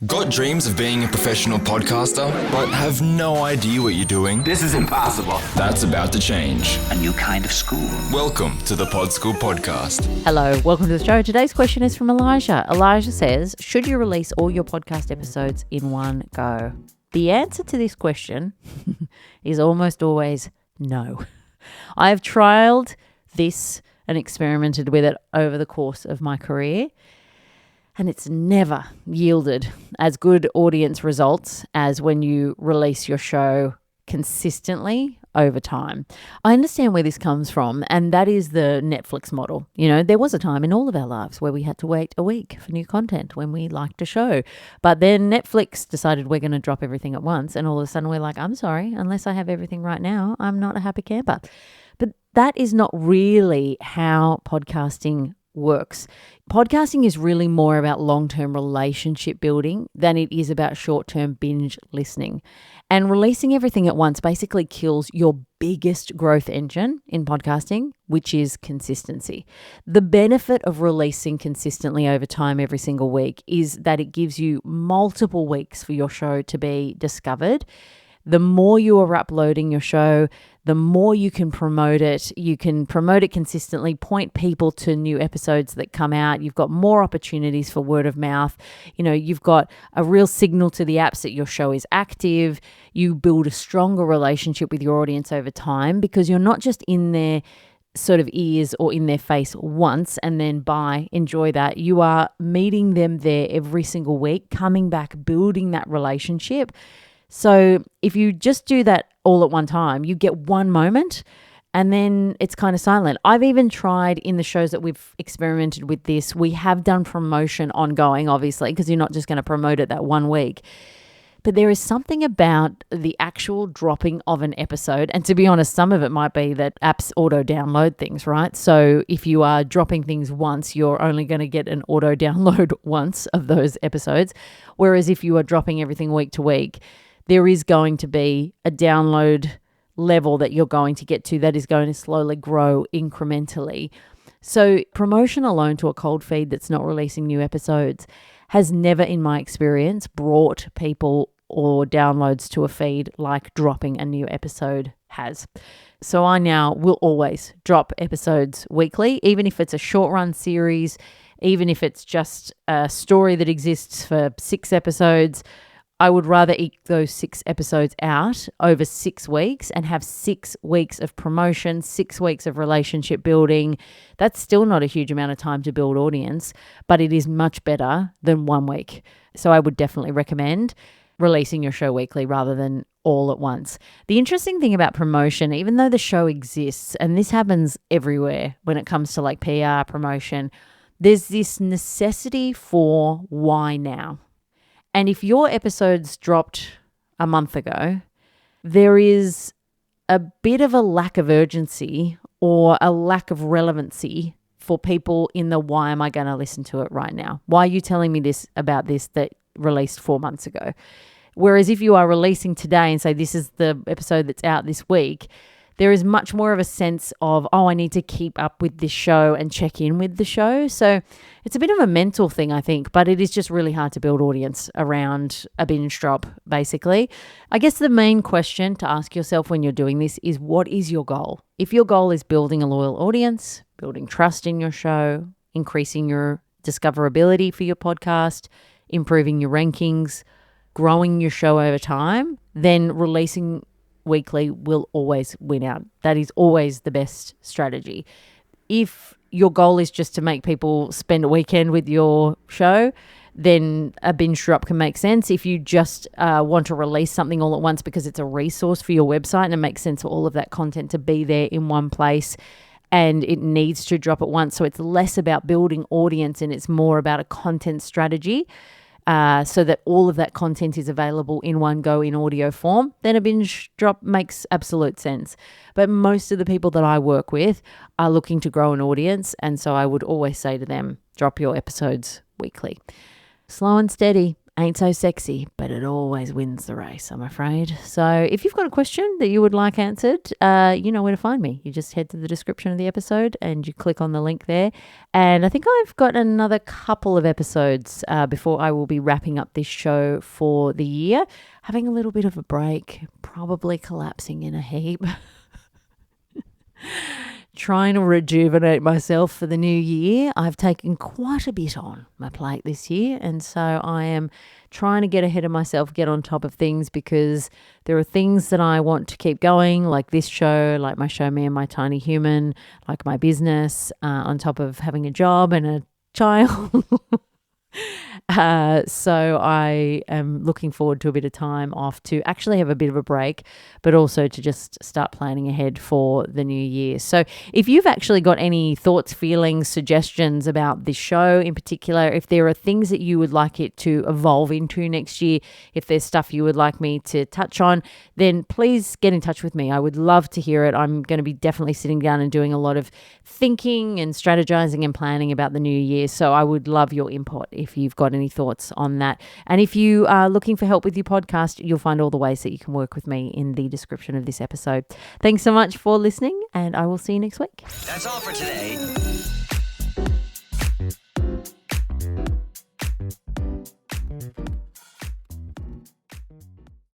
Got dreams of being a professional podcaster, but have no idea what you're doing? This is impossible. That's about to change. A new kind of school. Welcome to the Pod School Podcast. Hello, welcome to the show. Today's question is from Elijah. Elijah says, should you release all your podcast episodes in one go? The answer to this question is almost always no. I have trialed this and experimented with it over the course of my career, and it's never yielded as good audience results as when you release your show consistently over time. I understand where this comes from, and that is the Netflix model. You know, there was a time in all of our lives where we had to wait a week for new content when we liked a show. But then Netflix decided we're going to drop everything at once, and all of a sudden we're like, I'm sorry, unless I have everything right now, I'm not a happy camper. But that is not really how podcasting works. Podcasting is really more about long-term relationship building than it is about short-term binge listening. And releasing everything at once basically kills your biggest growth engine in podcasting, which is consistency. The benefit of releasing consistently over time every single week is that it gives you multiple weeks for your show to be discovered. The more you are uploading your show, the more you can promote it. You can promote it consistently, point people to new episodes that come out. You've got more opportunities for word of mouth. You know, you've got a real signal to the apps that your show is active. You build a stronger relationship with your audience over time because you're not just in their sort of ears or in their face once and then bye, enjoy that. You are meeting them there every single week, coming back, building that relationship. So if you just do that all at one time, you get one moment and then it's kind of silent. I've even tried in the shows that we've experimented with this. We have done promotion ongoing, obviously, because you're not just going to promote it that 1 week. But there is something about the actual dropping of an episode. And to be honest, some of it might be that apps auto-download things, right? So if you are dropping things once, you're only going to get an auto-download once of those episodes. Whereas if you are dropping everything week to week, there is going to be a download level that you're going to get to that is going to slowly grow incrementally. So promotion alone to a cold feed that's not releasing new episodes has never, in my experience, brought people or downloads to a feed like dropping a new episode has. So I now will always drop episodes weekly, even if it's a short run series, even if it's just a story that exists for 6 episodes. I would rather eke those 6 episodes out over 6 weeks and have 6 weeks of promotion, 6 weeks of relationship building. That's still not a huge amount of time to build audience, but it is much better than 1 week. So I would definitely recommend releasing your show weekly rather than all at once. The interesting thing about promotion, even though the show exists, and this happens everywhere when it comes to like PR promotion, there's this necessity for why now? And if your episodes dropped a month ago, there is a bit of a lack of urgency or a lack of relevancy for people in the why am I going to listen to it right now? Why are you telling me this about this that released 4 months ago? Whereas if you are releasing today and say this is the episode that's out this week, there is much more of a sense of, oh, I need to keep up with this show and check in with the show. So it's a bit of a mental thing, I think, but it is just really hard to build audience around a binge drop, basically. I guess the main question to ask yourself when you're doing this is, what is your goal? If your goal is building a loyal audience, building trust in your show, increasing your discoverability for your podcast, improving your rankings, growing your show over time, then releasing weekly will always win out. That is always the best strategy. If your goal is just to make people spend a weekend with your show, then a binge drop can make sense. If you just want to release something all at once because it's a resource for your website and it makes sense for all of that content to be there in one place and it needs to drop at once, so it's less about building audience and it's more about a content strategy, so that all of that content is available in one go in audio form, then a binge drop makes absolute sense. But most of the people that I work with are looking to grow an audience, and so I would always say to them, drop your episodes weekly. Slow and steady ain't so sexy, but it always wins the race, I'm afraid. So if you've got a question that you would like answered, you know where to find me. You just head to the description of the episode and you click on the link there. And I think I've got another couple of episodes before I will be wrapping up this show for the year. Having a little bit of a break, probably collapsing in a heap. Trying to rejuvenate myself for the new year. I've taken quite a bit on my plate this year, and so I am trying to get ahead of myself, get on top of things, because there are things that I want to keep going, like this show, like my show Me and My Tiny Human, like my business, on top of having a job and a child. So I am looking forward to a bit of time off to actually have a bit of a break, but also to just start planning ahead for the new year. So if you've actually got any thoughts, feelings, suggestions about this show in particular, if there are things that you would like it to evolve into next year, if there's stuff you would like me to touch on, then please get in touch with me. I would love to hear it. I'm going to be definitely sitting down and doing a lot of thinking and strategizing and planning about the new year. So I would love your input if you've got any thoughts on that. And if you are looking for help with your podcast, you'll find all the ways that you can work with me in the description of this episode. Thanks so much for listening, and I will see you next week. That's all for today.